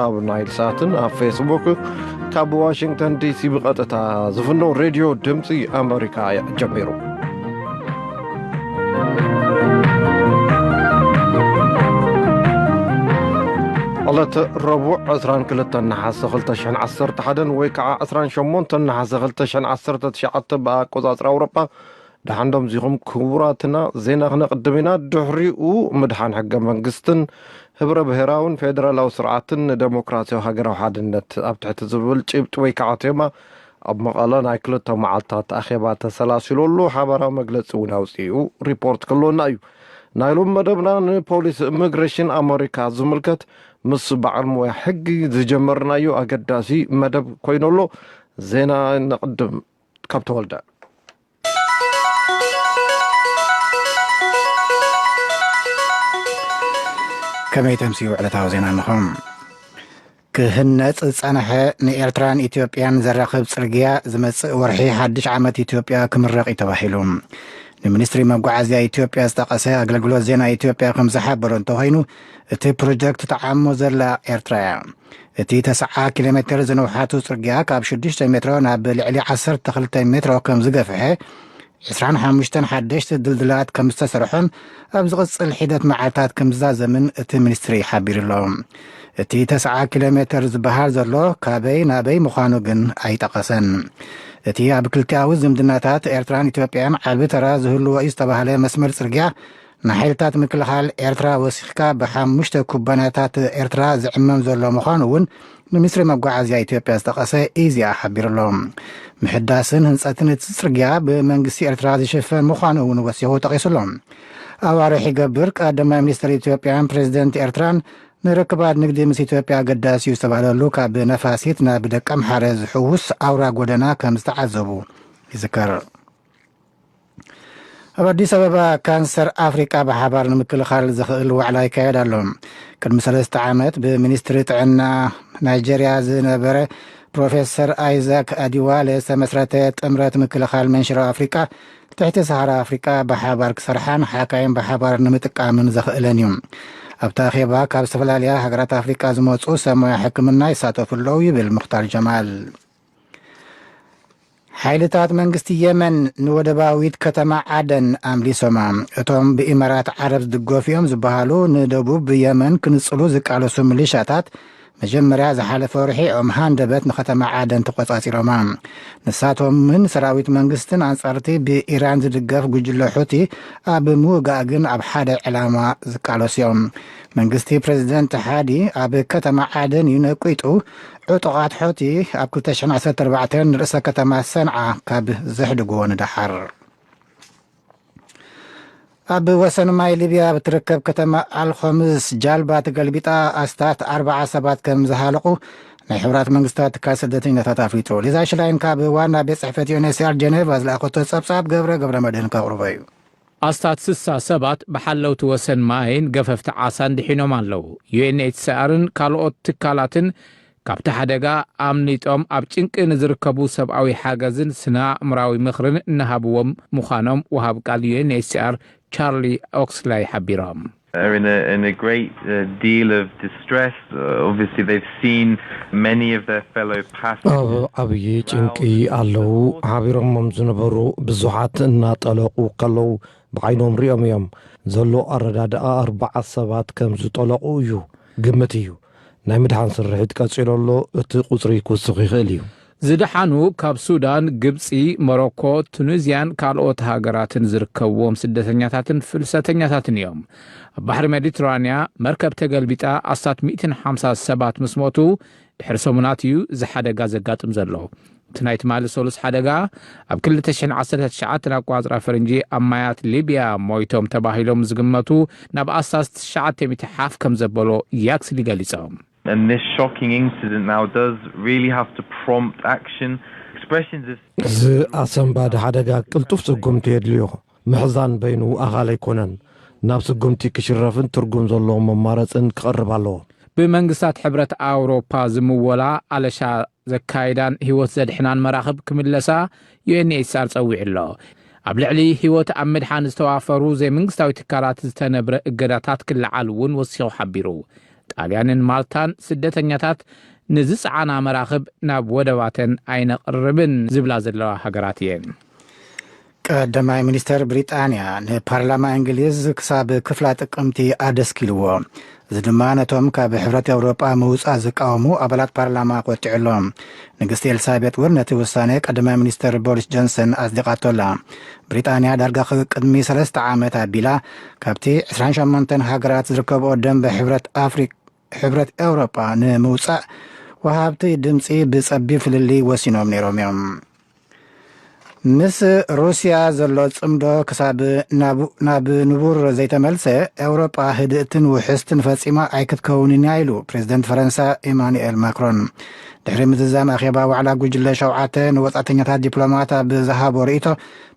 ኣብ ናይል ሳትን ኣብ ፌስቡክ ካብ ዋሽንግተን ዲሲ ብቐጥታ ዝፍነው ሬድዮ ድምፂ ኣሜሪካ ጀሚሩ قلت ربع 22 نحاس 2011 ወይ ከዓ 28 نحاس 2019 بأقصاص أوروبا دحندم زيهم كبراتنا زينا نقدمنا دحريኡ مدحان حق منግስትን ህብረ ብሔራውን ፌደራላዊ ስርዓትን ዲሞክራሲያዊ ሃገራዊ ሓድነት ኣብ ትሕቲ ዝብል ጭብጥ ወይ ከዓ ቴማ ኣብ መቐለ ናይ ክልተ መዓልታት ኣኼባ ተሰላሲሉሉ ሓበራዊ መግለፂ እውን ኣውፂኡ ሪፖርት ክሎና እዩ ናይሎም መደብና ንፖሊስ ኢሚግሬሽን ኣሜሪካ ዝምልከት ምስ በዓል ሞያ ሕጊ ዝጀመርናዮ ኣገዳሲ መደብ ኮይኑሎ ዜና ንቅድም ካብ ተወልደ كمي تمسيو على تعوزين عنهم كهنت صنحة نيرتران إثيوبيان زرقب صرقيا زمت ورحي حدش عامة إثيوبيا كمرق يتباحلهم المينستري مبقعزيا إثيوبيا استقاسي أقلقلو زينا إثيوبيا كمزحاب برونتوهينو اتي بروجكت تعامو زرلا إيرتران اتي 9 كيلومتر زنوحاتو صرقيا كاب 6 مترو ناب لعلي 10 تخلتين مترو كم زقفحي 25 حدشت دلدلات كم استسرحهم أبزغص الحدات معاتات كم زمن اتي منستري حابير اللهم اتي 9 كيلومتر زبهار زرلو كابي نابي مخانوغن اي تقسن اتي ابكلتي اوز زمدناتات ايرتران إثيوبيان عالبي ترى زهلو ويستبهالي مسمر سرقيا نحيلتات من كل حال ايرترا وسيخكا بحامشت كوباناتات ايرترا زعمم زرلو مخانوون المصري مبقعزيا إثيوبيا استقاسي ايزيا حابير اللهم محداسن هنساتن تسرقيا بمنقسي ايرترا زيشفن مخانوون وسيهو تقيسلهم أواري حقبر قادم مينستر إثيوبيان بريزيدنت إيرتران نركبات نقدي مس إثيوبيا قداس يستبعد لوكا بنفاسيتنا بدكم حرز حوس أورا قدنا كمستعذبو يذكر أبدي سبب كانسر أفريقيا بحبار نمكل خارج زخل وعلى كيد لهم كان مسلسل عامت بمينستري عنا نيجيريا زنبره بروفيسور آيزاك أديوالي سمسرتت أمرات مكل خارج منشر أفريقيا تحت سهرة أفريقيا بحبار كسرحان حاكاين بحبار نمتقع من زخلن يوم أبتاخيبا كاب سفلاليا حقرات أفريقيا زموتسو سمويا حكمنا يساتو اللوي بالمختار جمال حيلتات منقست يمن نودباويت كتما عدن أملي سمام اتوم بإمارات عرب دقوفيهم زبهالو ندبو بيمن كنصلو زكالو سملي شاتات مجمريا زحالة فرحي أمهان دبت نختم عادن تقوطاتي رومان نساتهم من سراويت منقستن عنصارتي بإيران زدقاف قجلو حوتي أبمو قاقن أب حادة علامة زكالو سيوم منقستي بريزيدنت حادي أب كتم عادن ينقويتو عطقات حوتي أب كتشن 14 رئيسة كتم سنعة كاب زحدقون دحر أب وسن ماي ليبيا بتركب كتما الخمس جالبات قلبيتا أستات 4 سبات كم زهالقو نحورات منقستات كاسدتين تتافيتو لذا شلاين كاب وانا بصحفة يونسيار جنيف أزلاقوتو سبساب قبر مدين كغربايو أستات 6 سبات بحلو توسن ماين قففت عاسان دحينو مالو UNHCRن كالوت تكالاتن كابت حدقا أمنيتهم أبچنك نزركبو سبعوي حاجزن سنا مراوي مخرن نهابوهم مخانم وهاب قال UNHCR Charlie Oxley حبيرهم. They're in a great deal of distress. Obviously, they've seen many of their fellow passengers. أبي ጭንቂ አለው ሓቢሮም ዝነበሩ ብዙሓት እናጠለቁ ከለው ብዓይኖም ሪኦም እዮም ዘሎ ኣረዳድኣ 4 ሰባት ከም ዝጠለቁ እዩ ግምት እዩ ናይ ምድሓን ስርሒት ቀፂሎሎ እቲ ቁፅሪ ክውስኽ ይኽእል እዩ زدحانو كاب سودان قبسي موروكو تونيزيان كالوت هاجراتن زركوهم سدتنياتاتن فلسطنياتاتن يوم بحر ميديترانيا مركب تقلبيتا أسات 257 مسموتو حرسومناتيو زحادة غازقات مزرلو تنايت مال سولس حدقا أب كل تشين 10 شعاتنا قوازرا فرنجي أمايات ليبيا مويتوم تباهيلوم زقمتو ناب أساس شعاتي متحاف كم زبولو ياكس لغاليسهم And this shocking incident now does really have to prompt action. Expressions of زي أسنباد حدقا قلتوف سقمتي يدليو محزان بينو أغالي كونن نفس قمتي كشرفن ترقم زلو ممارسن كقرب اللو بمنقسات حبرة أوروبا زمولا علشا زكايدان هيوت زدحنان مراخب كملسا UNHCR صويع الله أبلعلي هيوت أمد حان استوافرو زي منقستاوي تكالات زتنبر إقداتات كل عالون وصيو حبيرو ጣልያንን ማልታን ስደተኛታት ንዝፅዓና መራኽብ ናብ ወደባተን ኣይነቕርብን ዝብላ ዘለዋ ሃገራት እየን። ቀዳማይ ሚኒስተር ብሪጣንያ ንፓርላማ እንግሊዝ ክሳብ ክፍላ ጥቅምቲ ኣደስኪልዎ እዚ ድማ ነቶም ካብ ሕብረት ኤውሮጳ ምውፃእ ዝቃወሙ ኣባላት ፓርላማ ቆጢዕሎም ንግስቲ ኤልሳቤጥ እውን ነቲ ውሳነ ቀዳማይ ሚኒስተር ቦሪስ ጆንሰን ኣጽዲቓቶላ ብሪጣንያ ዳርጋ ቅድሚ 3 ዓመት ኣቢላ ካብቲ 28 ሃገራት ዝርከብኦ ደንበ ሕብረት ኤውሮጳ ንምውፃእ ወሃብቲ ድምፂ ብጸቢብ ፍልሊ ወሲኖም ነይሮም እዮም። ምስ ሩስያ ዘሎ ጽምዶ ክሳብ ናብ ንቡር ዘይተመልሰ ኤውሮጳ ህድእትን ውሕስትን ፈጺማ ኣይክትከውንን ኢሉ ፕሬዚደንት ፈረንሳ ኢማኑኤል ማክሮን ድሕሪ ምዝዛም ኣኼባ ዋዕላ ጉጅለ 7 ንወጻእተኛታት ዲፕሎማት ብዝሃቦ ርእይቶ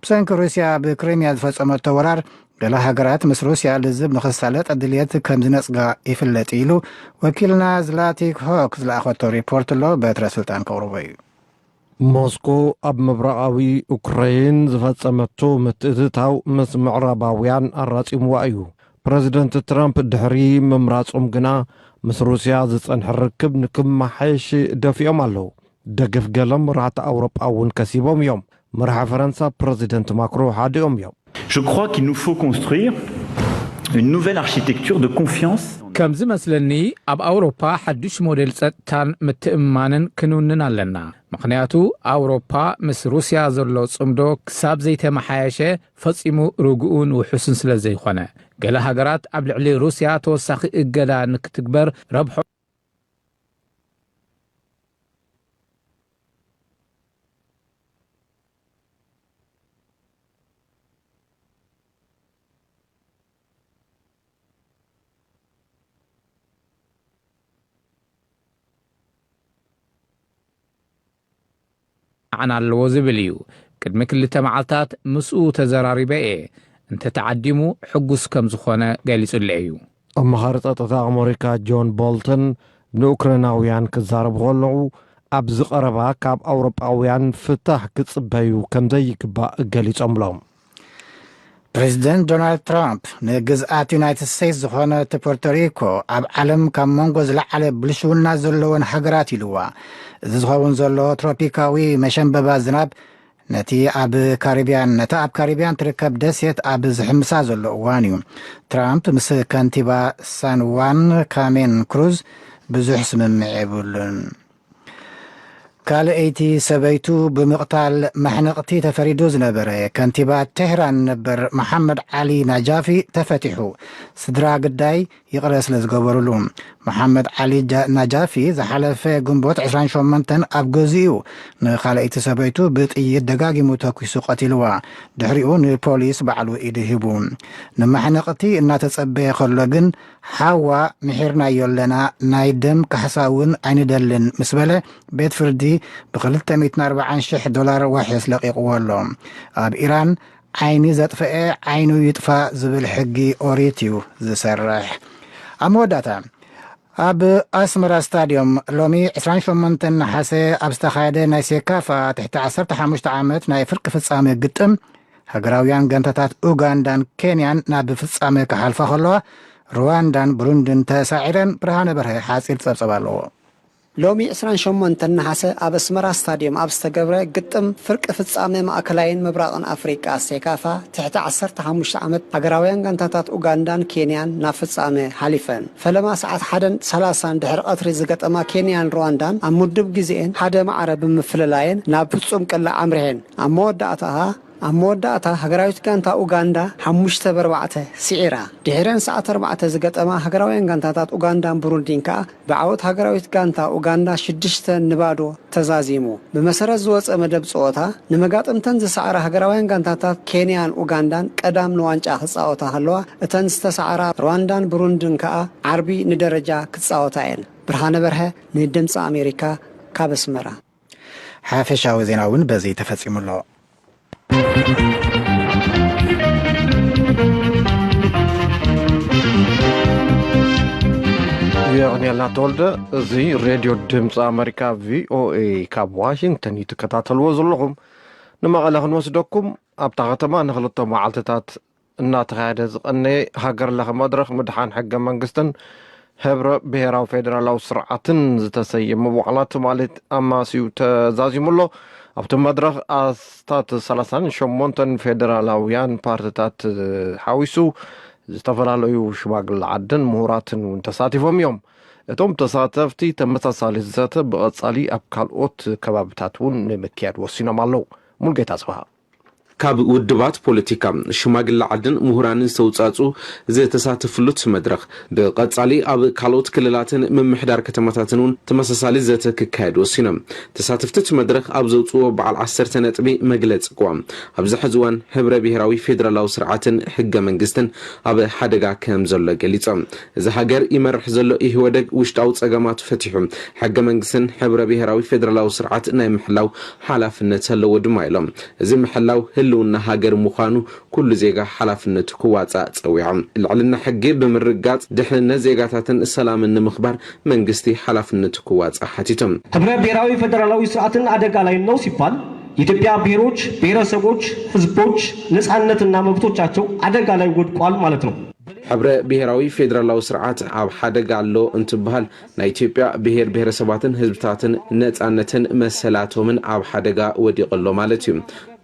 ብሰንኪ ሩስያ ብክሪምያ ዝፈጸመቶ ወራር ገለ ሃገራት ምስ ሩስያ ልዝብ ንኽሳለጥ ድልየት ከም ዝነጽጋ ይፍለጥ ኢሉ ወኪልና ዝላቲክ ሆክ ዝለኣኸቶ ሪፖርት ኣሎ በትረ ስልጣን ከቕርቦ እዩ። ሞስኮ ኣብ ምብራቃዊ ኡክራይን ዝፈጸመቶ ምትእትታው ምስ ምዕራባውያን ኣራጺምዋ እዩ። ፕረዚደንት ትራምፕ ድሕሪ ምምራጾም ግና ምስ ሩስያ ዝጸንሐ ርክብ ንክመሓየሽ ደፊኦም ኣለዉ። ደገፍ ገለም መራሕቲ ኣውሮጳ እውን ከሲቦም እዮም። መራሒ ፈረንሳ ፕረዚደንት ማክሮ ሓዲኦም እዮም። Je crois qu'il nous faut construire une nouvelle architecture de confiance. ከም ዝመስለኒ ኣብ ኣውሮፓ ሓድሽ ሞዴል ጸጥታን ምትእምማንን ክንውንን ኣለና። ምክንያቱ ኣውሮፓ ምስ ሩስያ ዘሎ ጽምዶ ክሳብ ዘይተመሓየሸ ፈጺሙ ርጉኡን ውሑስን ስለ ዘይኾነ ገለ ሃገራት ኣብ ልዕሊ ሩስያ ተወሳኺ እገዳ ንክትግበር ረብሖ عن الوزبليو قدم كل تمعلتات مسؤو تزراريبه انت تعدمو حقوس كم زخونه قاليس اللعيو أما خارطة أمريكا جون بولتون نوكراناويان كزارب غلعو أبز قربا كاب أوروباويان فتح كتصبايو كم زيك با قاليس أملام ፕሬዚደንት ዶናልድ ትራምፕ ንግዝኣት ዩናይትድ ስቴትስ ዝኾነ ፖርቶሪኮ ኣብ ዓለም ካብ መንጎ ዝለዓለ ብልሽውና ዘለዎን ሃገራት ኢልዋ እዚ ዝኸውን ዘሎ ትሮፒካዊ መሸንበባ ዝናብ ነቲ ኣብ ካሪቢያን ትርከብ ደሴት ኣብ ዝሕምሳ ዘሎ እዋን እዩ። ትራምፕ ምስ ከንቲባ ሳን ዋን ካሜን ክሩዝ ብዙሕ ስምምዕ የብሉን። ካልአይቲ ሰበይቱ ብምቕታል ማሕነቕቲ ተፈሪዱ ዝነበረ ከንቲባ ቴህራን ነበር መሐመድ ዓሊ ናጃፊ ተፈቲሑ ስድራ ግዳይ ይቕረ ስለ ዝገበሩሉ መሐመድ ዓሊ ናጃፊ ዝሓለፈ ግንቦት 28 ኣብ ገዚኡ ንኻልአይቲ ሰበይቱ ብጥይት ደጋጊሙ ተኪሱ ቀቲልዋ ድሕሪኡ ንፖሊስ ባዕሉ ኢድ ሂቡ ንማሕነቕቲ እናተጸበየ ከሎ ግን ሓዋ ምሒርናዮ ኣለና ናይ ደም ካሕሳውን ኣይንደልን ምስ በለ ቤት ፍርዲ $240,000 ዋሕስ ለቂቕዎ ኣሎ። ኣብ ኢራን ዓይኒ ዘጥፍአ ዓይኑ ይጥፋ ዝብል ሕጊ ኦሪት እዩ ዝሰርሕ። ኣብ መወዳእታ ኣብ ኣስመራ ስታድዮም ሎሚ 28 ነሓሰ ኣብ ዝተኻየደ ናይ ሴካፋ ትሕቲ 15 ዓመት ናይ ፍርቂ ፍጻሜ ግጥም ሃገራውያን ገንታታት ኡጋንዳን ኬንያን ናብ ፍጻሜ ክሓልፋ ከለዋ ሩዋንዳን ብሩንድን ተሳዒረን ብርሃነ በርሀ ሓፂር ፀብፀብ ኣለዎ። ሎሚ 28 ነሓሰ ኣብ ኣስመራ ስታድዮም ኣብ ዝተገብረ ግጥም ፍርቂ ፍጻሜ ማእከላይን ምብራቕን ኣፍሪቃ ሴካፋ ትሕቲ 15 ዓመት ሃገራውያን ጋንታታት ኡጋንዳን ኬንያን ናብ ፍጻሜ ሓሊፈን ፈለማ ሰዓት 1:30 ድሕሪ ቀትሪ ዝገጠማ ኬንያን ሩዋንዳን ኣብ ምድብ ግዜአን ሓደ ማዕረ ብምፍልላየን ናብ ፍጹም ቅላዕ ኣምርሐን ኣብ መወዳእታ ሃገራዊት ጋንታ ኡጋንዳ 5-4 ሲዒራ ድሕረን ሰዓት 4 ዝገጠማ ሃገራውያን ጋንታታት ኡጋንዳን ብሩንዲን ከዓ ብዓወት ሃገራዊት ጋንታ ኡጋንዳ 6-0 ተዛዚሙ ብመሰረት ዝወፀ መደብ ፀወታ ንመጋጥምተን ዝሰዓራ ሃገራውያን ጋንታታት ኬንያን ኡጋንዳን ቀዳም ንዋንጫ ክፃወታ ከለዋ እተን ዝተሰዓራ ሩዋንዳን ብሩንድን ከዓ ዓርቢ ንደረጃ ክፃወታ እየን። ብርሃነ በርሀ ንድምፂ ኣሜሪካ ካብ ኣስመራ። ሓፈሻዊ ዜና እውን በዚ ተፈጺሙ ኣሎ። يغنيلا تولد زي راديو دمس أمريكا VOA كاب واشنطن يتكتاتلو زلهم نما غلغن وسدكم أبتغتما نغلطو معالتات الناتغ هذا زقني هاجر لها مدرخ مدحان حق منقستن ሕብረ ብሔራዊ ፌደራላዊ ስርዓትን ዝተሰየመ ዋዕላት ማለት ኣማሲኡ ተዛዚሙሎ ኣብቲ መድረኽ ኣስታት 38 ፌደራላውያን ፓርቲታት ሓዊሱ ዝተፈላለዩ ሽማግለ ዓድን ምሁራትን እውን ተሳቲፎም እዮም እቶም ተሳተፍቲ ተመሳሳሊ ዘተ ብቐጻሊ ኣብ ካልኦት ከባቢታት እውን ንምክያድ ወሲኖም ኣለዉ ሙልጌታ ጽባህ ካብ ውድባት ፖለቲካ ሽማግለ ዓድን ምሁራንን ዝተውጻጹ ዝተሳተፍሉት መድረኽ ብቐጻሊ ኣብ ካልኦት ክልላትን ምምሕዳር ከተማታትን እውን ተመሳሳሊ ዘተ ክካየድ ወሲኖም ተሳተፍቲ መድረኽ ኣብ ዘውጽኦ በዓል 10 ነጥቢ መግለጽ ቋም ኣብዚ ሕዚ እዋን ሕብረ ብሔራዊ ፌደራላዊ ስርዓትን ሕገ መንግስትን ኣብ ሓደጋ ከም ዘሎ ገሊጾም እዚ ሃገር ይመርሕ ዘሎ ኢህወደግ ውሽጣዊ ጸገማት ፈቲሑ ሕገ መንግስትን ሕብረ ብሔራዊ ፌደራላዊ ስርዓት ናይ ምሕላው ሓላፍነት ኣለዎ ድማ ኢሎም እዚ ምሕላው ህልውና ሃገር ምዃኑ ኩሉ ዜጋ ሓላፍነት ክዋጻእ ጸዊዖም ልዕልና ሕጊ ብምርጋጽ ድሕንነት ዜጋታትን ሰላምን ንምኽባር መንግስቲ ሓላፍነት ክዋጻእ ሓቲቶም ሕብረ ብሔራዊ ፌደራላዊ ስርዓትን አደጋ ላይ ነው ሲባል የኢትዮጵያ ብሔሮች ብሔረሰቦች ህዝቦች ነጻነትና መብቶቻቸው አደጋ ላይ ወድቋል ማለት ነው ሕብረ ብሔራዊ ፌደራላዊ ስርዓት ኣብ ሓደጋ ኣሎ እንትበሃል ናይ ኢትዮጵያ ብሔር ብሔረሰባትን ህዝብታትን ነጻነትን መሰላቶምን ኣብ ሓደጋ ወዲቕሎ ማለት እዩ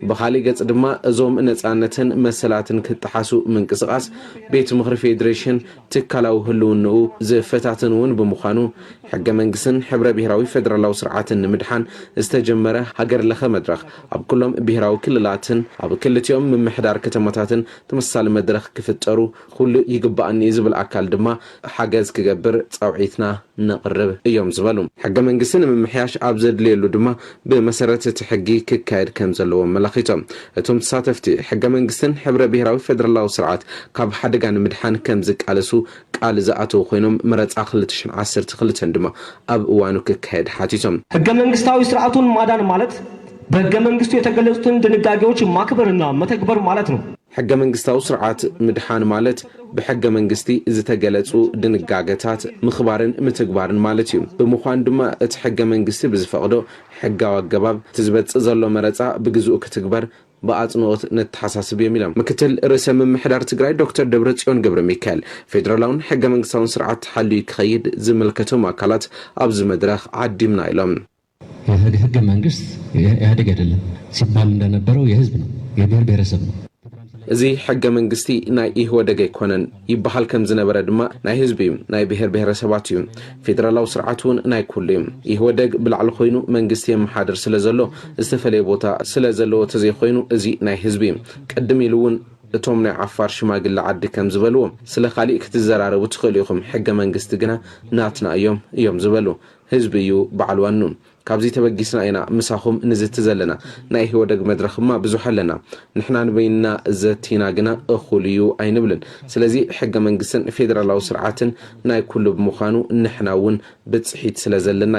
بخالي قص دما ازوم نصانتن مسلاتن كتحاسو منقسقاس بيت مخر فيدريشن تكالاو هلونو زفتاتن ون بمخانو حق منقسن حبر بهراوي فدرالاو سرعاتن مدحان استجمره هاجر لخ مدرخ اب كلهم بهراوي كللاتن اب كلتيوم من محدار كتماتاتن تمثال مدرخ كفترو كل يقبأني يزبل اكال دما حاجز كجبر صوعيتنا نقرب يوم زبالهم حق منقسن من محياش ابزد ليلو دما بمسرته تحقي ككايد كمزلو ملخيتهم اتم تساتفتي حق منقسن حبر بهراوي فدرالاو سرعات كاب حدقان مدحان كمزك علسو قال زاتو خوينم مرص اخلتشن 10 تخلتن دما اب اوانو ككايد حاتيتهم حق منقستاوي سرعاتون مادان مالت በህገ መንግስቱ የተገለጹትን ድንጋጌዎች ማክበርና መተግበር ማለት ነው حق منقستاو سرعات مدحان مالت بحق منقستي زتገለጹ ድንጋጌታት مخبارن متግባርን ማለት እዩ بمخوان دما ات حق منقستي بزفقدو حقاو አገባብ تزبጽ ዘሎ መረጻ بግዝኡ ክትግበር በአጽንኦት ነተሐሳስብ የሚለም ምክትል ርዕሰ መምህራር ትግራይ ዶክተር ደብረጽዮን ገብረ ሚካኤል ፌደራላውን ሕገ መንግስታውን ስርዓት ሐሉ ይከይድ ዝመልከቱም አካላት አብዝ መድረኽ አዲምና ይለም ሕገ መንግስት ኢህአዴግ አይደለም ሲባል እንደነበረው የህዝብ ነው የብሔር ብሔረሰብ ነው እዚ ሕገ መንግስቲ ናይ ኢህወደግ ኣይኮነን ይበሃል ከም ዝነበረ ድማ ናይ ህዝቢ ናይ ብሔር ብሔረሰባት እዩ ፌደራላዊ ስርዓቱን ናይ ኩሉ ኢህወደግ ብላዕሊ ኮይኑ መንግስቲ የመሓደር ስለዘሎ ዝተፈለየ ቦታ ስለዘሎ ተዘይ ኮይኑ እዚ ናይ ህዝቢ ቀድም ኢሉውን እቶም ናይ ዓፋር ሽማግለ ዓዲ ከም ዝበልዎ ስለ ኻሊእ ክትዘራረቡ ትኽእሉ ኢኹም ሕገ መንግስቲ ግና ናትና እዮም ዝበሉ ህዝቢ እዩ በዓል ዋኑ ካብዚ ተበጊስና ኢና ምሳኹም ንዝት ዘለና ናይ ህወደግ መድረኽማ ብዙሕ ኣለና ንሕና ንበይና ዘቲና ግና እኹልዩ ኣይንብልን ስለዚ ሕገ መንግስትን ፌደራላዊ ስርዓትን ናይ ኩሉ ብምዃኑ ንሕናውን ብጽሒት ስለዘለና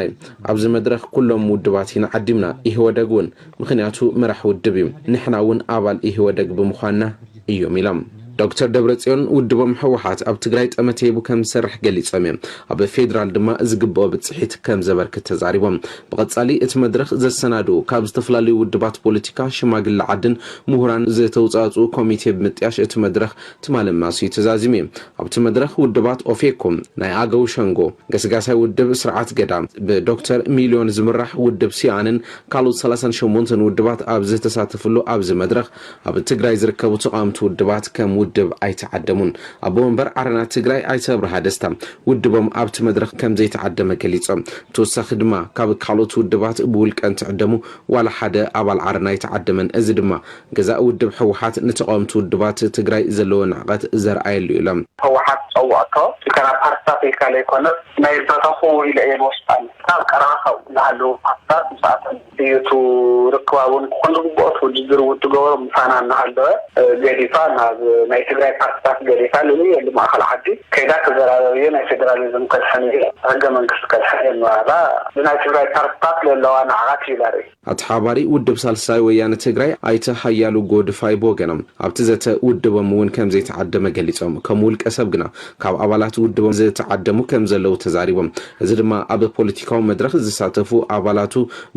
ኣብዚ መድረኽ ኩሎም ውድባት ኢና ዓዲምና ኢህወደግ እውን ምኽንያቱ መራሕ ውድብ እዩ ንሕናውን ኣባል ኢህወደግ ብምዃንና እዮም ኢሎም ዶክተር ደብረጽዮን ውድቦም ሕወሓት ኣብ ትግራይ ጠመቴቡ ከም ዝሰርሕ ገሊጾም ኣብ ፌደራል ድማ ዝግብኦ ብጽሒት ከም ዘበርክት ተዛሪቦም ብቐጻሊ እቲ መድረኽ ዘሰናዱ ካብ ዝተፈላለዩ ውድባት ፖለቲካ ሽማግለ ዓድን ምሁራን ዝተውጻጹ ኮሚቴ ብምጥያሽ እቲ መድረኽ ትማለማሲ ተዛዚሙ ኣብቲ መድረኽ ውድባት ኦፌኮም ናይ ኣገው ሸንጎ ገስጋሳይ ውድብ ስርዓት ገዳም ብዶክተር ሚሊዮን ዝምራሕ ውድብ ሲኣንን ካልኦት 38 ውድባት ኣብ ዝተሳተፍሉ ኣብዚ መድረኽ ኣብ ትግራይ ዝርከቡ ተቃምቲ ውድባት ከም ውድብ ኣይተዓደሙን ኣብ ወንበር ዓረና ትግራይ ኣይተብርሃ ደስታ ውድቦም ኣብቲ መድረኽ ከም ዘይተዓደመ ገሊጾም ተወሳኺ ድማ ካብ ካልኦት ውድባት ብውልቀን ትዕደሙ ዋላ ሓደ ኣባል ዓረና ኣይተዓደመን እዚ ድማ ገዛእ ውድብ ሕወሓት ንተቃምቲ ውድባት ትግራይ ዘለዎ ንዕቐት ዘርኣየሉ ኢሎም ሕወሓት ፀውዖቶ ከና ፓርቲታት ኢልካለ ይኮነ ናይ ዝተተኹ ኢለ እየ ወስጣል ካብ ቀረኻው ዝሃለዉ ፓርቲታት ምስኣተን ድዩቱ ርክባውን ኩሉ ግብኦት ውድድር ውትገብሮ ምሳና እናሃለወ ገዲፋ ናብ ናይ ትግራይ ፓርቲታት ገዲፋ ልዩ ማእኸል ዓዲ ከይዳ ተዘራረብየ ናይ ፌደራሊዝም ከልሐን ሕገ መንግስቲ ከልሐን የንዋላ ብናይ ትግራይ ፓርቲታት ዘለዋ ንዕቐት ይላሪ ኣተሓባሪ ውድብ ሳልሳይ ወያነ ትግራይ ኣይተ ሓያሉ ጎድፋይ ቦገኖም ኣብቲ ዘተ ውድቦም እውን ከም ዘይተዓደመ ገሊጾም ከም ውልቀ ሰብ ግና ካብ ኣባላት ውድቦም ዝተዓደሙ ከም ዘለው ተዛሪቦም እዚ ድማ ኣብ ፖለቲካዊ ፖለቲካዊ መድረክ ዝሳተፉ ኣባላቱ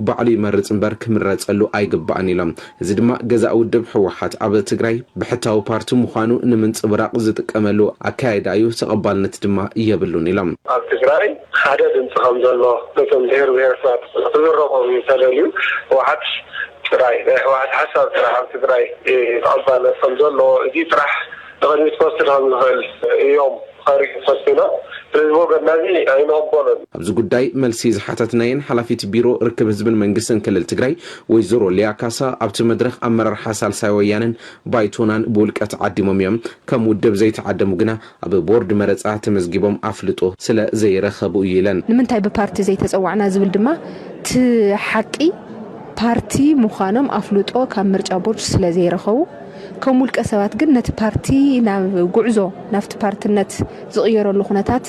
ባዕሉ ይመርጽ እምበር ክምረጸሉ ኣይግባእን ኢሎም እዚ ድማ ገዛእ ውድብ ሕወሓት ኣብ ትግራይ ብሕታዊ ፓርቲ ምዃኑ ንምንጽብራቕ ዝጥቀመሉ ኣካያይዳ እዩ ተቐባልነት ድማ የብሉን ኢሎም ኣብ ትግራይ ሓደ ድምፂ ከም ዘሎ ነቶም ብሄር ብሄረሰባት ዝረኸቡ ተደልዩ ሕወሓት ጥራይ ሕወሓት ሓሳብ ጥራሕ ኣብ ትግራይ ተቐባልነት ከም ዘሎ እዚ ጥራሕ ተቐኒት ክወስድ ከም ዝኽእል እዮም خارج فسنا الوغنازي اينوبولن ኣብዚ ጉዳይ መልሲ ዝሓተትናየን ሓላፊት ቢሮ ርክብ ህዝብን መንግስትን ክልል ትግራይ ወይዘሮ ሊያካሳ ኣብቲ መድረኽ ኣመራርሓ ሳልሳይ ወያነን ባይቶናን ብውልቀት ዓዲሞም እዮም ከም ውድብ ዘይተዓደሙ ግና ኣብ ቦርድ መረፃ ተመዝጊቦም ኣፍልጦ ስለ ዘይረኸቡ ይለን ንምንታይ ብፓርቲ ዘይተፀዋዕና ዝብል ድማ ቲ ሓቂ ፓርቲ ምዃኖም ኣፍልጦ ካብ ምርጫ ቦርድ ስለ ዘይረኸቡ ከም ውልቀ ሰባት ግን ነቲ ፓርቲ ናብ ጉዕዞ ናፍቲ ፓርትነት ዝቕየረሉ ኩነታት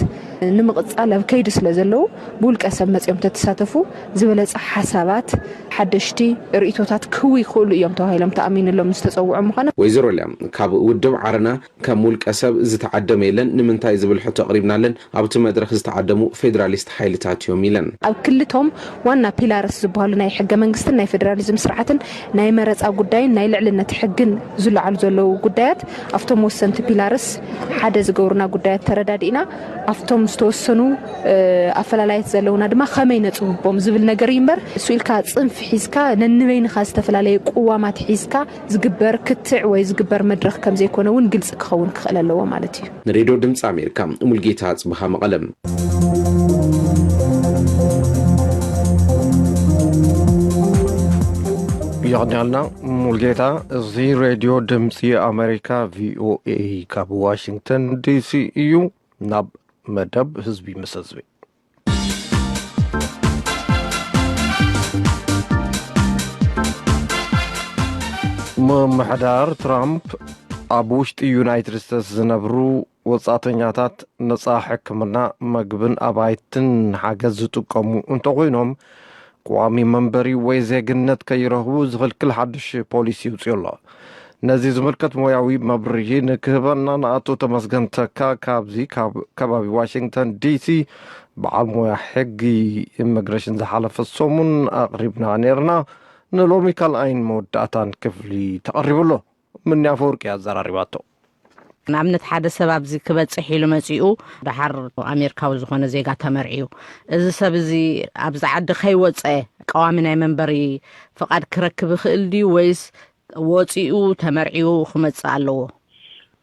ንምቕጻል ኣብ ከይዲ ስለ ዘለው ብውልቀ ሰብ መፅኦም ተተሳተፉ ዝበለጸ ሓሳባት ሓደሽቲ ርእይቶታት ክህቡ ይኽእሉ እዮም ተባሂሎም ተኣሚንሎም ዝተፀውዑ ምዃኖም ወይዘሮ ሊያ ካብ ውድብ ዓረና ከም ውልቀ ሰብ ዝተዓደመ የለን ንምንታይ ዝብል ሕቶ ኣቕሪብናለን ኣብቲ መድረኽ ዝተዓደሙ ፌደራሊስት ሓይልታት እዮም ኢለን ኣብ ክልቶም ዋና ፒላርስ ዝበሃሉ ናይ ሕገ መንግስትን ናይ ፌደራሊዝም ስርዓትን ናይ መረፃ ጉዳይን ናይ ልዕልነት ሕግን ዝለዓሉ ዘለው ጉዳያት ኣብቶም ወሰንቲ ፒላርስ ሓደ ዝገብሩና ጉዳያት ተረዳዲእና ኣብቶም ዝተወሰኑ ኣፈላላይት ዘለውና ድማ ከመይ ነፅብቦም ዝብል ነገር ይምበር ስኢልካ ጽንፍ ሒዝካ ነንበይንኻ ዝተፈላለየ ቁዋማት ሒዝካ ዝግበር ክትዕ ወይ ዝግበር መድረኽ ከም ዘይኮነ እውን ግልጽ ክኸውን ክኽእል ኣለዎ ማለት እዩ ንሬድዮ ድምፂ ኣሜሪካ ሙልጌታ ጽብሃ መቐለም يغنيالنا مولجيتا زي راديو دمسي أمريكا VOA كاب واشنطن دي سي يو ناب مدب حزبي مسزوي محدار ترامب أبوشت يونايتد ستيتس زنبرو وصاتنياتات نصا حكمنا مقبن أبايتن حاجة زتوكمو انتو غينهم ቋሚ መንበሪ ወይ ዜግነት ከይረኽቡ ዝኽልክል ሓድሽ ፖሊሲ ይውፅእ ኣሎ ነዚ ዝምልከት ሞያዊ መብርሂ ንክህበና ንኣቶ ተመስገን ተካ ካብዚ ከባቢ ዋሽንግተን ዲሲ በዓል ሞያ ሕጊ ኢሚግሬሽን ዝሓለፈ ሰሙን ኣቕሪብና ነርና ንሎሚ ካልኣይን መወዳእታን ክፍሊ ተቐሪቡሎ ምን ያፈወርቂ ኣዘራሪባቶ ንኣብነት ሓደ ሰብ ኣብዚ ክበፅሕ ኢሉ መፂኡ ድሓር ኣሜሪካዊ ዝኾነ ዜጋ ተመርዒዩ እዚ ሰብ እዚ ኣብዚ ዓዲ ከይወፀ ቀዋሚ ናይ መንበሪ ፍቃድ ክረክብ ይኽእል ድዩ ወይስ ወፂኡ ተመርዒዩ ክመፅእ ኣለዎ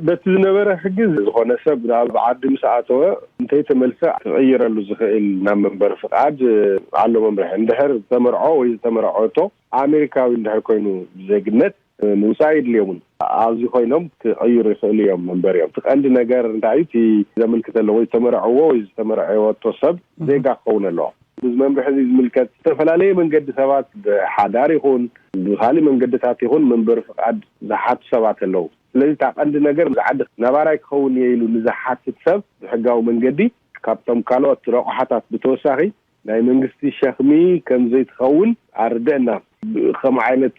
በቲ ዝነበረ ሕጊ ዝኾነ ሰብ ናብ ዓዲ ምስ ኣተወ እንተይተመልሰ ክቕይረሉ ዝኽእል ናብ መንበሪ ፍቃድ ኣሎ መምርሒ እንድሕር ተመርዖ ወይ ዝተመርዖቶ ኣሜሪካዊ እንድሕር ኮይኑ ብዜግነት ምውሳድ የድልዮምን ኣብዚ ኮይኖም ክቕይሩ ይኽእሉ እዮም መንበሪ እዮም ትቐንዲ ነገር እንታይ እቲ ዘመልክት ኣለዎ ወይ ተመርዕዎ ወይ ዝተመርዐወቶ ሰብ ዜጋ ክኸውን ኣለዎ ብዚ መምርሒ እዚ ዝምልከት ዝተፈላለየ መንገዲ ሰባት ብሓዳር ይኹን ብካሊእ መንገድታት ይኹን መንበሪ ፍቃድ ዝሓቱ ሰባት ኣለዉ ስለዚ እታ ቀንዲ ነገር ዝዓዲ ነባራይ ክኸውን እየ ኢሉ ንዝሓትት ሰብ ብሕጋዊ መንገዲ ካብቶም ካልኦት ረቑሓታት ብተወሳኺ ናይ መንግስቲ ሸኽሚ ከም ዘይትኸውን ኣርድአና ከም ዓይነት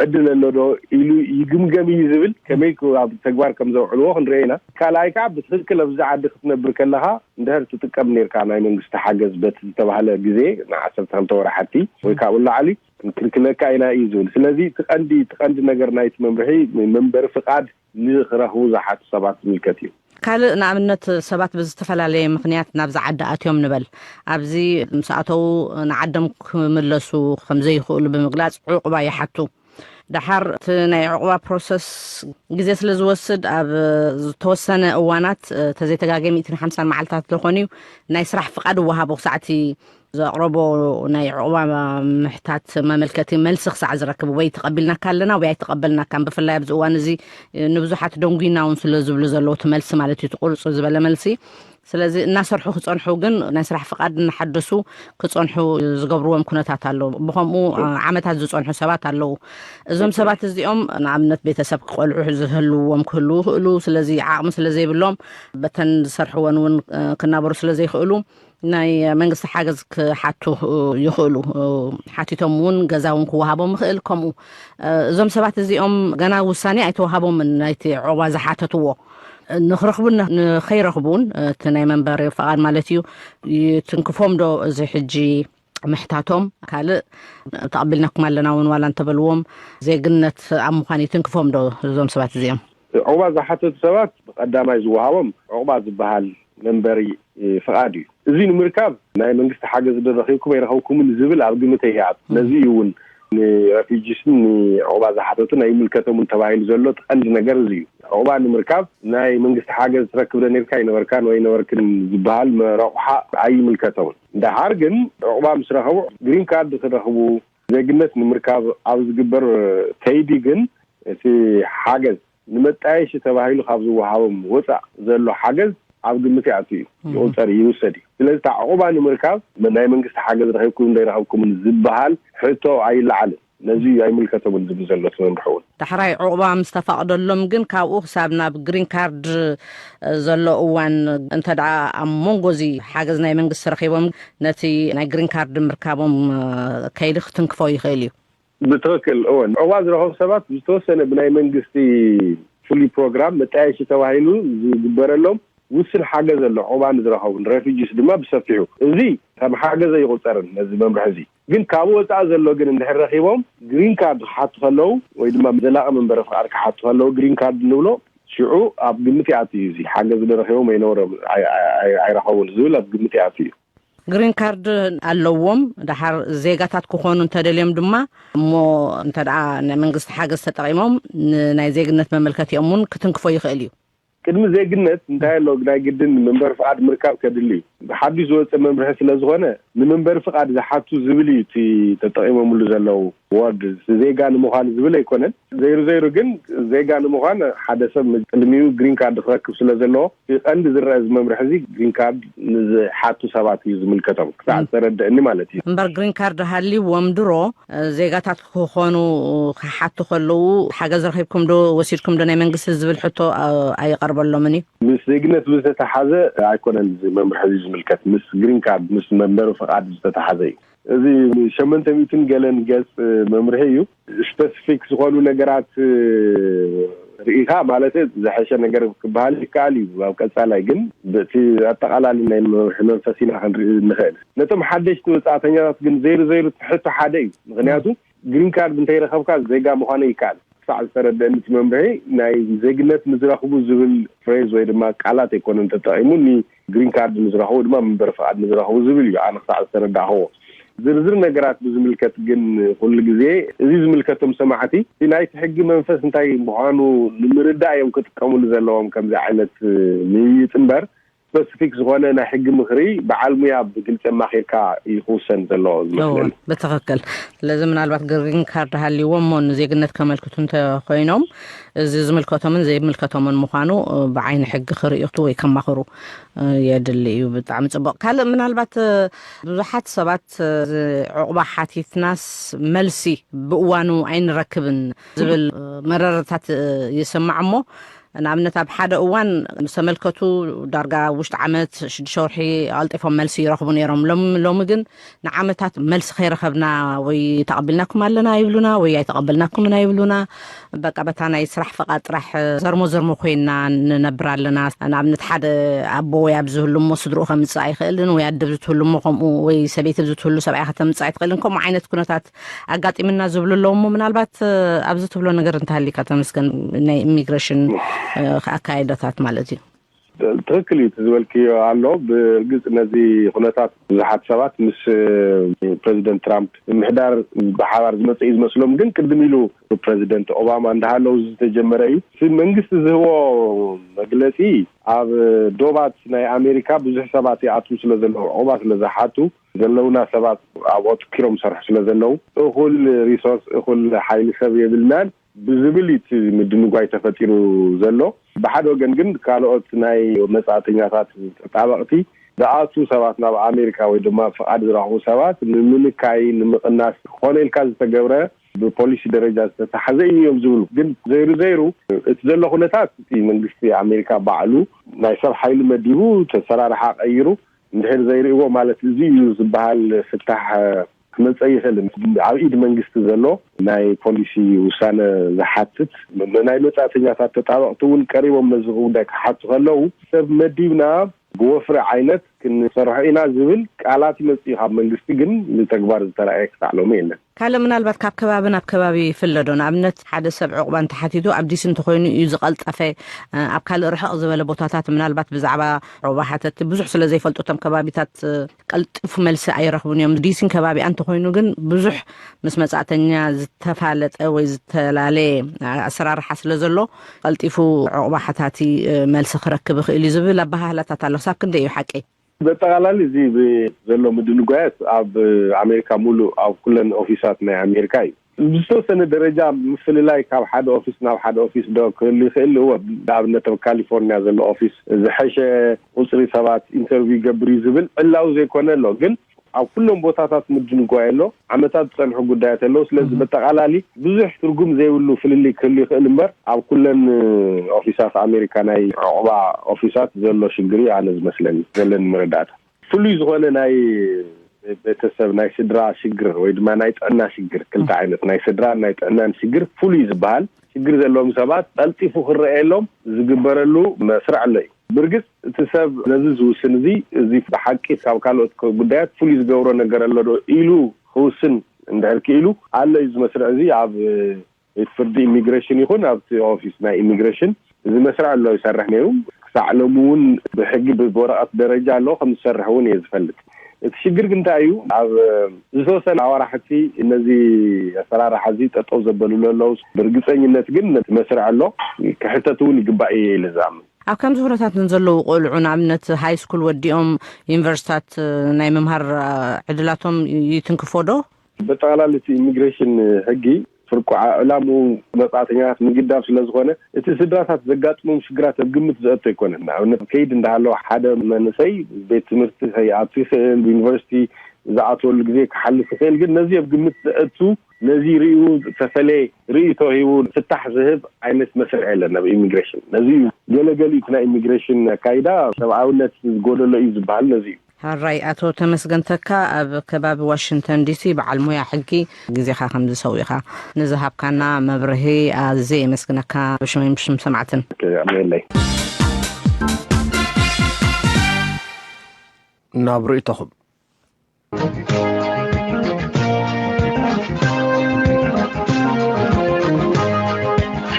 ዕድል ኣሎ ዶ ኢሉ ይግምገም እዩ ዝብል ከመይ ኣብ ተግባር ከም ዘውዕልዎ ክንርኢ ኢና ካልኣይ ከዓ ብትክክል ኣብዚ ዓዲ ክትነብር ከለኻ እንድሕር ትጥቀም ነርካ ናይ መንግስቲ ሓገዝ በቲ ዝተባሃለ ግዜ ን12 ወርሓቲ ወይ ካብኡ ላዕሊ ክንክለካ ኢና እዩ ዝብል ስለዚ ትቐንዲ ነገር ናይቲ መምርሒ መንበሪ ፍቃድ ንኽረኽቡ ዝሓቱ ሰባት ዝምልከት እዩ ካልእ ንኣብነት ሰባት ብዝተፈላለየ ምክንያት ናብ ዝዓዲ ኣትዮም ንበል ኣብዚ ምስኣተው ንዓዶም ክምለሱ ከም ዘይኽእሉ ብምግላጽ ዕቁባ ይሓቱ ድሓር እቲ ናይ ዕቁባ ፕሮሰስ ግዜ ስለ ዝወስድ ኣብ ዝተወሰነ እዋናት ተዘይተጋገሚ 150 መዓልታት ዝኾኑ ናይ ስራሕ ፍቃድ ወሃቦ ክሳዕቲ ዘቕረቦ ናይ ዕቁባ ምሕታት መመልከቲ መልሲ ክሳዕ ዝረክብ ወይ ተቐቢልና ካለና ወይ ኣይተቐበልና ካን ብፍላይ ኣብዚ እዋን እዚ ንብዙሓት ደንጉና እውን ስለ ዝብሉ ዘለዉ ትመልሲ ማለት እዩ ትቁርፁ ዝበለ መልሲ ስለዚ እናሰርሑ ክፀንሑ ግን ናይ ስራሕ ፍቃድ እናሓደሱ ክፀንሑ ዝገብርዎም ኩነታት ኣለዉ ብከምኡ ዓመታት ዝፀንሑ ሰባት ኣለዉ እዞም ሰባት እዚኦም ንኣብነት ቤተሰብ ክቆልዑ ዝህልዎም ክህልው ይኽእሉ ስለዚ ዓቕሚ ስለዘይብሎም በተን ዝሰርሕዎን እውን ክናበሩ ስለዘይኽእሉ ናይ መንግስቲ ሓገዝ ክሓቱ ይኽእሉ ሓቲቶም እውን ገዛ እውን ክወሃቦም ይኽእል ከምኡ እዞም ሰባት እዚኦም ገና ውሳኔ ኣይተወሃቦምን ናይቲ ዕቁባ ዝሓተትዎ نخرخبون نخيرخبون تناي منبر فقاد مالتيو تنكفهم دو زي حجي محتاتهم كالق تقبلناكم لنا ولا انتبلوهم زي قلنت عمخاني تنكفهم دو زوم سبات زيهم عقبة زحتت سبات قدامي زوهاهم عقبة زبهال منبري فقادي زين مركب ناي منقست حاجة زدرخيكم يرخوكم من زبل عبد متيعات نزيون رفيجيسن عقبة زحتتنا أي ملكتهم تبعين زلت عند نجار زي عقبة مركب ناي منقست حاجة تركب نركاي نوركان وين نوركن زبهال مروحة أي ملكتهم ده هارجن عقبة مسرحوا جرين كارد ترخبوا زي قلنا مركب عاوز جبر تيدي جن في حاجة نمتعيش تبعيلو خابزو وحاوم وطع زلو حاجز عبد المتعتي يوصل يوسدي لذا تعقوبة مركب من أي منقص حاجز رخيكم دايرهاكم من الزبهال حتى أي العالم نزي أي ملكة من زبزلة من بحول تحري عقبة مستفاقد اللهم جن كاو حسابنا بجرين كارد زلو وان انت دعا مونغوزي حاجزنا منقص رخيبهم نتي نا جرين كارد مركبهم كيدخ تنكفوي خيليو بتركل أون عواز رهو سبات بتوصل بناي منقصي فولي بروجرام متعيش تواهيلو جبر لهم وصل حاجة زلو عوبان زرهو رفيجيس دما بسفيحو زي هم حاجة زي غلطرن نزي ممرحزي جن كابو تعزلو جن اندحر رخيبهم جرين كارد حاتو خلو ويدما مزلاق من برف عارك حاتو خلو جرين كارد نولو شعو اب قمتي عطي زي حاجة زي رخيبهم ينور اي رخوون زول اب قمتي عطي جرين كارد اللوم دحر زيغاتات كوخونو انتدليم دما مو انتدعا منقص حاجة ستقيمهم ناي زيغنت مملكتي امون كتنكفو يخيليو كدم زيغنت انتهي لو غناي جدن منبر فقاد مركب كدلي بحديث وص منبر سلازغونه منبر فقاد زحاتو زبلي تي تطقيمو مولو زلو وورد زيغان مخال زبلي يكونن زيرو جن زيغان مخان حدث ميو جرين كارد ركب سلازلو عند زراز منبر حزي جرين كارد حاتو سبات يزمل كتب ساعه تردني مالتي منبر جرين كارد هالي ومدرو زيغاتات كوخونو حاتو خلو حاجه زرخيبكم دو وسيركم دو ناي منقص زبل حتو اي قربلو مني مس زيغنت وزتحازه ايكونن منبر حزي زملكت مس جرين كارد مس منبر فقاد زتحازه زي شمنت ميتن جالن جاس ممرهيو سبيسيفيك زغونو نغرات رئيها مالته زحشه نغر كبال كالي او كصالاي جن بتي اتقالال منفسينا نخيل نتم حدش توصاتنيات جن زيرو حتى حدي مغنياتو جرين كارد انت يرخبكا زيغا مخانه يكال ساعه سردنت ممرهي ناي زيغنت مزراخبو زبل فريز ويد ما قالات يكون انت تايموني جرين كارد مزراخو دما منبرفقاد مزراخو زبل انا ساعه سرداهو زرزر نجارات بزملكت جن كل جزء زملكتهم سمعتي نايت حق منفس انتي مهانو نمردا يوم كتكمل زلهم كم زعلت ميتنبر سبيسيفيك زغونه نا حق مخري بعلميا بقلت ما خيركا يخوسن زلو مثلا بتفكر لازم نالبات جرين كارد هاللي ومن زيغنت كملكتو انت خوينهم زملكتهم زي ملكتهم مخانو بعين حق خريقتو يكمخرو يدلي بطعم صبق كل من البات بزحات سبات عقبه حاتيت ناس ملسي بوانو عين ركبن زبل مررتات يسمعمو نعمنا تاب حدا اوان مسملكتو دارغا وشت عمت شد شورحي الطفهم ملسي يرخبون يرم لوم جن نعمتات ملس خير خبنا ويتقبلناكم لنا يبلونا ويتقبلناكم لنا يبلونا بقى بتانا يسرح فقط راح زرمو خوينا ننبر لنا نعمنا حدا ابو يابزو لهم صدرو خمصاي خلن ويادبزو لهم ويسبيت بزو له سبعه خمصاي خلنكم عينت كنتات اغاطيمنا زبل لهم منالبات ابزو بلو ነገር እንታልካ ተመስገን ናይ ኢሚግሬሽን አካይዳታት ማለት ነው ትክክል ይተዝበልክ አለው በግልጽ እነዚህ ሁነታት ዝሓት ሰባት ምስ ፕሬዚደንት ትራምፕ ምሕዳር በሐባር ዝመጽእ ዝመስሎም ግን ቅድም ኢሉ ፕሬዚደንት ኦባማ እንዳሃለው ዝተጀመረ እዩ መንግስት ዝህቦ መግለጺ ኣብ ዶባት ናይ አሜሪካ ብዙሕ ሰባት ይኣቱ ስለዘለው ኦባ ስለዝሓቱ ዘለውና ሰባት ኣብኦት ኪሮም ሰርሕ ስለዘለው እኹል ሪሶርስ እኹል ሓይሊ ሰብ የብልናን ብዝብሊት ምድንጓይ ተፈጢሩ ዘሎ በሓደ ወገን ግን ካልኦት ናይ መጻተኛታት ተጣበቅቲ ዳአቱ ሰባት ናብ አሜሪካ ወይ ድማ ፈቃድ ዝረኽቡ ሰባት ንምንካይ ንምቅናስ ኮኔልካ ዝተገብረ በፖሊሲ ደረጃ ዝተሓዘ እዮም ዝብሉ ግን ዘይሩ እቲ ዘሎ ኩነታት እቲ መንግስቲ አሜሪካ ባዕሉ ናይ ሰብ ሓይሊ መዲቡ ተሰራርሓ ቀይሩ እንድሕር ዘይርእዎ ማለት እዚ ዝበሃል ፍታሕ ክመጽእ ይኽእል ኣብ ኢድ መንግስቲ ዘሎ ናይ ፖሊሲ ውሳነ ዝሓትት ናይ መጻተኛታት ተጣበቕቲ እውን ቀሪቦም ነዚ ጉዳይ ክሓቱ ከለዉ ሰብ መዲብና ብወፍሪ ዓይነት ክንሰርሖ ኢና ዝብል ቃላት ይመጽእ ካብ መንግስቲ ግን ንተግባር ዝተረኣየ ክሳዕ ሎሚ የለን ካልእ ምናልባት ካብ ከባቢ ናብ ከባቢ ይፍለዶ ንኣብነት ሓደ ሰብ ዕቑባ እንተሓቲቱ ኣብ ዲሲ እንተኮይኑ እዩ ዝቐልጠፈ ኣብ ካልእ ርሕቕ ዝበለ ቦታታት ምናልባት ብዛዕባ ዕቑባ ሓተት ብዙሕ ስለ ዘይፈልጦቶም ከባቢታት ቀልጢፉ መልሲ ኣይረኽቡን እዮም ዲሲን ከባቢኣ እንተኮይኑ ግን ብዙሕ ምስ መጻእተኛ ዝተፋለጠ ወይ ዝተላለየ ኣሰራርሓ ስለ ዘሎ ቀልጢፉ ዕቑባ ሓታቲ መልሲ ክረክብ ይኽእል እዩ ዝብል ኣባህላታት ኣሎ ሳብ ክንደይ እዩ ሓቂ በጠቃላሊ እዚ ዘሎ ምድንጓያት ኣብ ኣሜሪካ ሙሉእ ኣብ ኩለን ኦፊሳት ናይ ኣሜሪካ እዩ ብዝተወሰነ ደረጃ ምፍልላይ ካብ ሓደ ኦፊስ ናብ ሓደ ኦፊስ ዶ ክህሉ ይኽእል እወ ንኣብነት ኣብ ካሊፎርኒያ ዘሎ ኦፊስ ዝሐሸ ቁፅሪ ሰባት ኢንተርቪው ይገብር እዩ ዝብል ዕላው ዘይኮነ ኣሎ ግን ኣብ ኩሎም ቦታታት ምድንጓይ ኣሎ ዓመታት ዝፀንሑ ጉዳያት ኣለዉ ስለዚ በጠቃላሊ ብዙሕ ትርጉም ዘይብሉ ፍልልይ ክህሉ ይኽእል እምበር ኣብ ኩለን ኦፊሳት ኣሜሪካ ናይ ዕቑባ ኦፊሳት ዘሎ ሽግሪ ኣነ ዝመስለኒ ዘለኒ መረዳእታ ፍሉይ ዝኾነ ናይ ቤተሰብ ናይ ስድራ ሽግር ወይ ድማ ናይ ጥዕና ሽግር ክልተ ዓይነት ናይ ስድራ ናይ ጥዕናን ሽግር ፍሉይ ዝበሃል ሽግር ዘለዎም ሰባት ጠልጢፉ ክረአየሎም ዝግበረሉ መስርዕ ኣሎ እዩ ብርግጽ እቲ ሰብ ነዚ ዝውስን እዚ ብሓቂ ካብ ካልኦት ጉዳያት ፍሉይ ዝገብሮ ነገር ኣሎ ዶ ኢሉ ክውስን እንድሕር ክኢሉ ኣሎ እዩ ዝመስርዕ እዚ ኣብ ፍርዲ ኢሚግሬሽን ይኹን ኣብቲ ኦፊስ ናይ ኢሚግሬሽን እዚ መስርዕ ኣሎ ይሰርሕ ነይሩ ክሳዕ ሎሚ እውን ብሕጊ ብወረቐት ደረጃ ኣሎ ከም ዝሰርሕ እውን እየ ዝፈልጥ እቲ ሽግር ግን እንታይ እዩ ኣብ ዝተወሰነ ኣዋራሕቲ እነዚ ኣሰራርሓ እዚ ጠጠው ዘበልሉ ኣለዉ ብርግፀኝነት ግን መስርዕ ኣሎ ክሕተት እውን ይግባእ እየ ኢለ ዝኣምን ኣብ ከምዚ ኩነታት ዘለዉ ቆልዑ ንኣብነት ሃይ ስኩል ወዲኦም ዩኒቨርሲታት ናይ ምምሃር ዕድላቶም ይትንክፎ ዶ በጠቅላላ እቲ ኢሚግሬሽን ሕጊ ፍርቁ ዕላሙ መጻእተኛታት ምግዳፍ ስለ ዝኾነ እቲ ስድራታት ዘጋጥሞም ሽግራት ኣብ ግምት ዘእቶ ኣይኮነን ንኣብነት ከይድ እንዳሃለዎ ሓደ መንእሰይ ቤት ትምህርቲ ከይኣቱ ይኽእል ዩኒቨርሲቲ ዝኣትወሉ ግዜ ክሓልፍ ይኽእል ግን ነዚ ኣብ ግምት ዘእቱ ነዚ ርኡ ተፈለየ ርእቶ ሂቡ ፍታሕ ዝህብ ዓይነት መስርዕ የለን ኣብ ኢሚግሬሽን ነዚ ገለገሊ እቲ ናይ ኢሚግሬሽን ካይዳ ሰብኣውነት ዝጎደሎ እዩ ዝበሃል ነዚ እዩ ሃራይ ኣቶ ተመስገን ተካ ኣብ ከባቢ ዋሽንግተን ዲሲ በዓል ሞያ ሕጊ ግዜኻ ከም ዝሰዊኻ ንዝሃብካና መብርሂ ኣዝየ የመስግነካ ብሽመይ ብሽም ሰማዕትን ኣሜለይ ናብ ርእቶኹም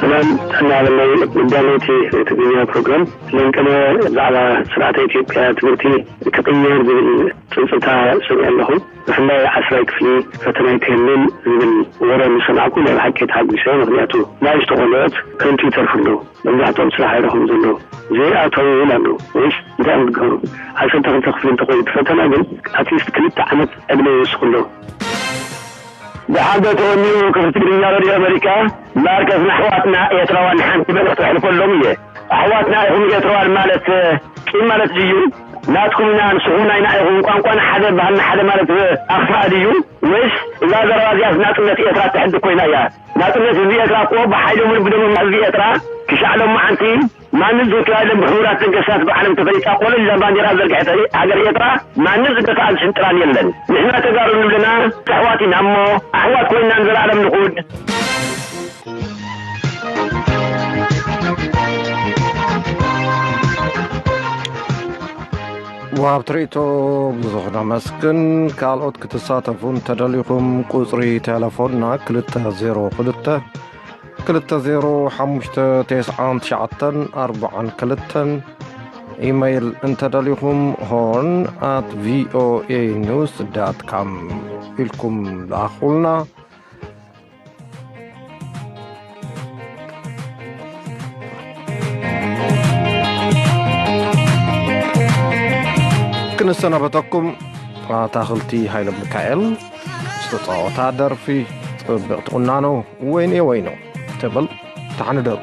ሰላም ተናበለይ መዳለቲ ትግርኛ ፕሮግራም ለንቀነ ዛዕባ ስርዓተ ኢትዮጵያ ትምህርቲ ክቅየር ዝብል ፅንፅታ ሰምዕ ኣለኹ ብፍላይ 10ይ ክፍሊ ፈተና ይትህልን ዝብል ወረ ምሰማዕኩ ናይ ሓቂ ተሓጊሰ ምክንያቱ ናይ ዝተቆለበት ከንቱ ይተርፍሉ መብዛሕትኦም ስራሕ ኣይረኽቡ ዘሎ ዘይኣተው እውን ኣለዉ ወይስ እንታይ ንግበሩ 12 ክፍሊ እንተኮይኑ ፈተና ግን ኣትሊስት 2 ዓመት ዕድመ ይወስኹ ኣለዉ بحاجة تونيو كفترين يا راديو أمريكا مركز أحواتنا يتروان حنت بلد تحلف اللومية أحواتنا هم يتروان مالت كم مالت جيو لا تكون نان سهونا ينعيهم قان حدا بهن حدا مالت أخفاء ديو ويش إذا زرازي أثناء التي يترى تحد كوينا يا ناتنا في يترى قوة بحاجة من بدون ما في يترى كشعلهم معنتي ما نزل كلام بحورات تنقصات بعلم تفريق أقول إذا باندي رازل كحتري أجر يترى ما نزل تفعل سنتران يلن نحن تقارن لنا أحواتي نمو أحوات كوينا ننزل على النقود وهاب تريتو بزخنا مسكن كالوت كتساتفون تدليكم قصري تلفوننا 303 305 إيميل انتدليكم horn@voanews.com إلكم لأخولنا كنسنبتكم تاخلتي هاي ميكائيل استطاعوا تعدر في بقتقنانو وينو تبل تحندر